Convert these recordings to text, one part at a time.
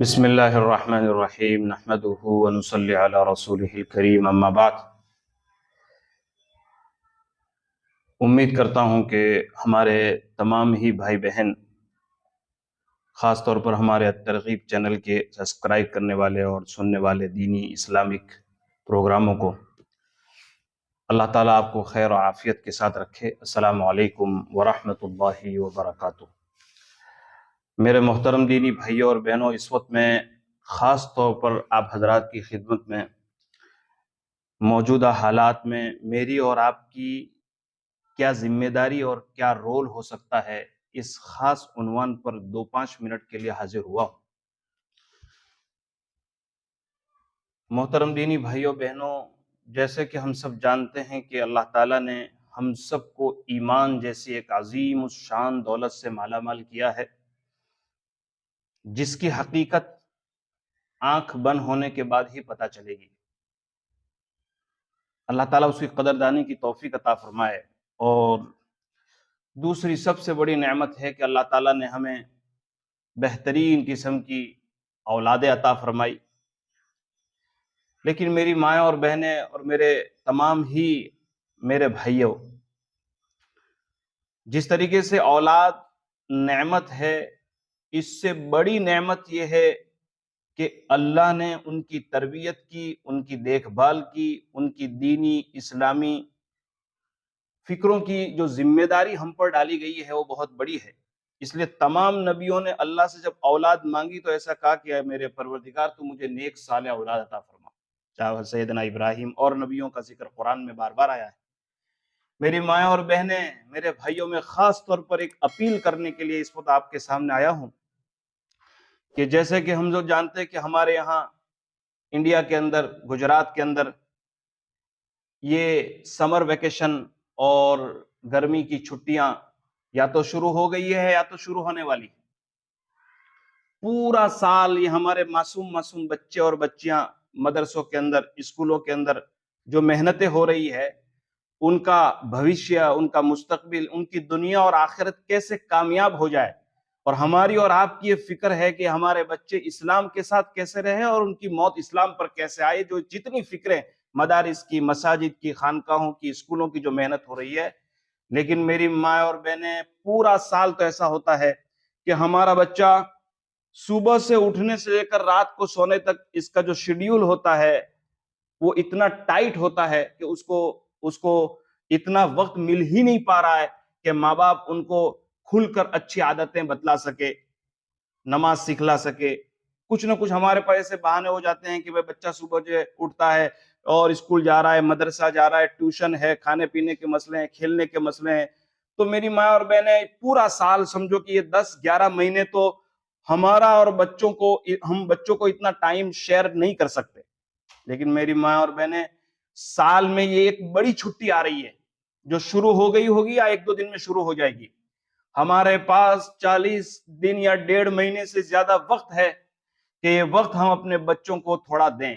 بسم اللہ الرحمن الرحیم نحمدہ ونصلی علی رسولہ الکریم اما بعد۔ امید کرتا ہوں کہ ہمارے تمام ہی بھائی بہن، خاص طور پر ہمارے ترغیب چینل کے سبسکرائب کرنے والے اور سننے والے دینی اسلامک پروگراموں کو اللہ تعالیٰ آپ کو خیر و عافیت کے ساتھ رکھے۔ السلام علیکم ورحمۃ اللہ وبرکاتہ۔ میرے محترم دینی بھائیوں اور بہنوں، اس وقت میں خاص طور پر آپ حضرات کی خدمت میں موجودہ حالات میں میری اور آپ کی کیا ذمہ داری اور کیا رول ہو سکتا ہے، اس خاص عنوان پر 2-5 منٹ کے لیے حاضر ہوا ہوں۔ محترم دینی بھائیوں بہنوں، جیسے کہ ہم سب جانتے ہیں کہ اللہ تعالیٰ نے ہم سب کو ایمان جیسی ایک عظیم الشان دولت سے مالا مال کیا ہے، جس کی حقیقت آنکھ بند ہونے کے بعد ہی پتہ چلے گی۔ اللہ تعالیٰ اس کی قدردانی کی توفیق عطا فرمائے۔ اور دوسری سب سے بڑی نعمت ہے کہ اللہ تعالیٰ نے ہمیں بہترین قسم کی اولادیں عطا فرمائی۔ لیکن میری مائیں اور بہنیں اور میرے تمام ہی میرے بھائیوں، جس طریقے سے اولاد نعمت ہے، اس سے بڑی نعمت یہ ہے کہ اللہ نے ان کی تربیت کی، ان کی دیکھ بھال کی، ان کی دینی اسلامی فکروں کی جو ذمہ داری ہم پر ڈالی گئی ہے وہ بہت بڑی ہے۔ اس لیے تمام نبیوں نے اللہ سے جب اولاد مانگی تو ایسا کہا کہ اے میرے پروردگار تو مجھے نیک صالح اولاد عطا فرما، چاہے سیدنا ابراہیم اور نبیوں کا ذکر قرآن میں بار بار آیا ہے۔ میری مائیں اور بہنیں، میرے بھائیوں، میں خاص طور پر ایک اپیل کرنے کے لیے اس وقت آپ کے سامنے آیا ہوں کہ جیسے کہ ہم جو جانتے ہیں کہ ہمارے یہاں انڈیا کے اندر، گجرات کے اندر یہ سمر ویکیشن اور گرمی کی چھٹیاں یا تو شروع ہو گئی ہے یا تو شروع ہونے والی۔ پورا سال یہ ہمارے معصوم بچے اور بچیاں مدرسوں کے اندر، اسکولوں کے اندر جو محنتیں ہو رہی ہے، ان کا بھوشیہ، ان کا مستقبل، ان کی دنیا اور آخرت کیسے کامیاب ہو جائے، اور ہماری اور آپ کی یہ فکر ہے کہ ہمارے بچے اسلام کے ساتھ کیسے رہیں اور ان کی موت اسلام پر کیسے آئے۔ جو جتنی فکریں مدارس کی، مساجد کی، خانقاہوں کی، اسکولوں کی جو محنت ہو رہی ہے، لیکن میری ماں اور بہنیں، پورا سال تو ایسا ہوتا ہے کہ ہمارا بچہ صبح سے اٹھنے سے لے کر رات کو سونے تک اس کا جو شیڈیول ہوتا ہے وہ اتنا ٹائٹ ہوتا ہے کہ اس کو اتنا وقت مل ہی نہیں پا رہا ہے کہ ماں باپ ان کو کھل کر اچھی عادتیں بتلا سکے، نماز سکھلا سکے۔ کچھ نہ کچھ ہمارے پاس ایسے بہانے ہو جاتے ہیں کہ بچہ صبح جو اٹھتا ہے اور اسکول جا رہا ہے، مدرسہ جا رہا ہے، ٹیوشن ہے، کھانے پینے کے مسئلے ہیں، کھیلنے کے مسئلے ہیں۔ تو میری ماں اور بہنیں، پورا سال سمجھو کہ یہ 10-11 مہینے تو ہمارا اور ہم بچوں کو اتنا ٹائم شیئر نہیں کر سکتے۔ لیکن میری ماں اور بہنیں، سال میں یہ ایک بڑی چھٹی آ رہی ہے جو شروع ہو گئی ہوگی یا 1-2 دن میں شروع ہو جائے گی۔ ہمارے پاس 40 دن یا 1.5 مہینے سے زیادہ وقت ہے کہ یہ وقت ہم اپنے بچوں کو تھوڑا دیں۔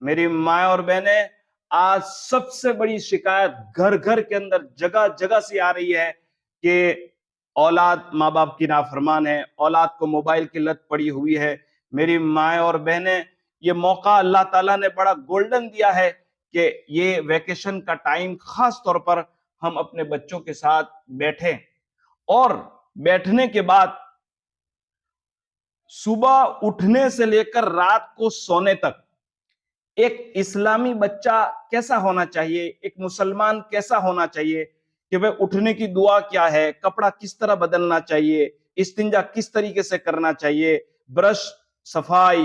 میری ماں اور بہنیں، آج سب سے بڑی شکایت گھر گھر کے اندر، جگہ جگہ سے آ رہی ہے کہ اولاد ماں باپ کی نافرمان ہے، اولاد کو موبائل کی لت پڑی ہوئی ہے۔ میری ماں اور بہنیں، یہ موقع اللہ تعالیٰ نے بڑا گولڈن دیا ہے کہ یہ ویکیشن کا ٹائم خاص طور پر ہم اپنے بچوں کے ساتھ بیٹھیں، اور بیٹھنے کے بعد صبح اٹھنے سے لے کر رات کو سونے تک ایک اسلامی بچہ کیسا ہونا چاہیے، ایک مسلمان کیسا ہونا چاہیے، کہ وہ اٹھنے کی دعا کیا ہے، کپڑا کس طرح بدلنا چاہیے، استنجا کس طریقے سے کرنا چاہیے، برش، صفائی،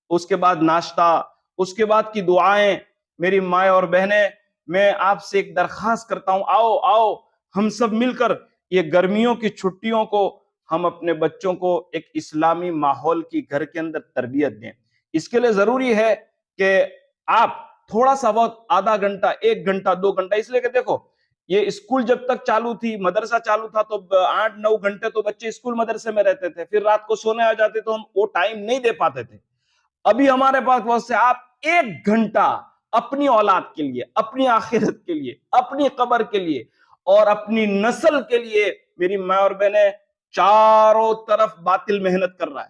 اس کے بعد ناشتہ، اس کے بعد کی دعائیں۔ میری مائیں اور بہنیں، میں آپ سے ایک درخواست کرتا ہوں، آؤ ہم سب مل کر یہ گرمیوں کی چھٹیوں کو ہم اپنے بچوں کو ایک اسلامی ماحول کی گھر کے اندر تربیت دیں۔ اس کے لیے ضروری ہے کہ آپ تھوڑا سا وقت، آدھا گھنٹہ، 1 گھنٹہ، 2 گھنٹہ، اس لیے کہ دیکھو، یہ اسکول جب تک چالو تھی، مدرسہ چالو تھا تو 8-9 گھنٹے تو بچے اسکول مدرسے میں رہتے تھے، پھر رات کو سونے آ جاتے تو ہم وہ ٹائم نہیں دے پاتے تھے۔ ابھی ہمارے پاس بہت سے، آپ 1 گھنٹہ اپنی اولاد کے لیے، اپنی آخرت کے لیے، اپنی قبر کے لیے اور اپنی نسل کے لیے۔ میری ماں اور بہنیں، چاروں طرف باطل محنت کر رہا ہے،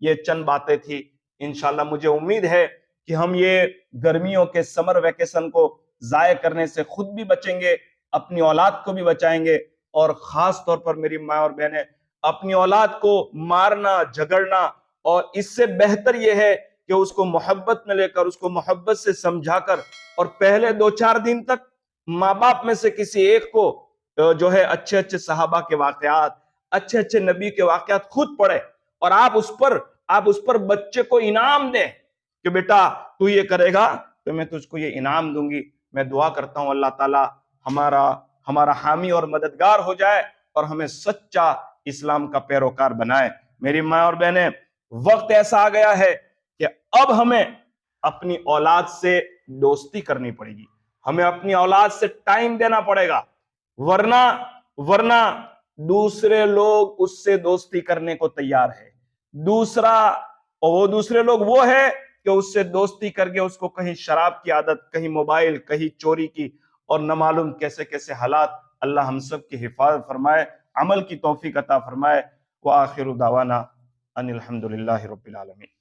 یہ چند باتیں تھی. انشاءاللہ مجھے امید ہے کہ ہم یہ گرمیوں کے سمر ویکیشن کو ضائع کرنے سے خود بھی بچیں گے, اپنی اولاد کو بھی بچائیں گے, اور خاص طور پر میری ماں اور بہنیں, اپنی اولاد کو مارنا جھگڑنا, اور اس سے بہتر یہ ہے کہ اس کو محبت میں لے کر, اس کو محبت سے سمجھا کر, اور پہلے 2-4 دن تک ماں باپ میں سے کسی ایک کو جو ہے اچھے اچھے صحابہ کے واقعات, اچھے اچھے نبی کے واقعات خود پڑھے, اور آپ اس پر بچے کو انعام دیں کہ بیٹا تو یہ کرے گا تو میں تجھ کو یہ انعام دوں گی. میں دعا کرتا ہوں اللہ تعالی ہمارا حامی اور مددگار ہو جائے اور ہمیں سچا اسلام کا پیروکار بنائے. میری ماں اور بہنیں, وقت ایسا آ گیا ہے کہ اب ہمیں اپنی اولاد سے دوستی کرنی پڑے گی, ہمیں اپنی اولاد سے ٹائم دینا پڑے گا, ورنہ دوسرے لوگ اس سے دوستی کرنے کو تیار ہے. دوسرے لوگ وہ ہے کہ اس سے دوستی کر کے اس کو کہیں شراب کی عادت, کہیں موبائل, کہیں چوری کی, اور نہ معلوم کیسے کیسے حالات. اللہ ہم سب کی حفاظت فرمائے, عمل کی توفیق عطا فرمائے. وآخر دعوانا ان الحمدللہ رب العالمین.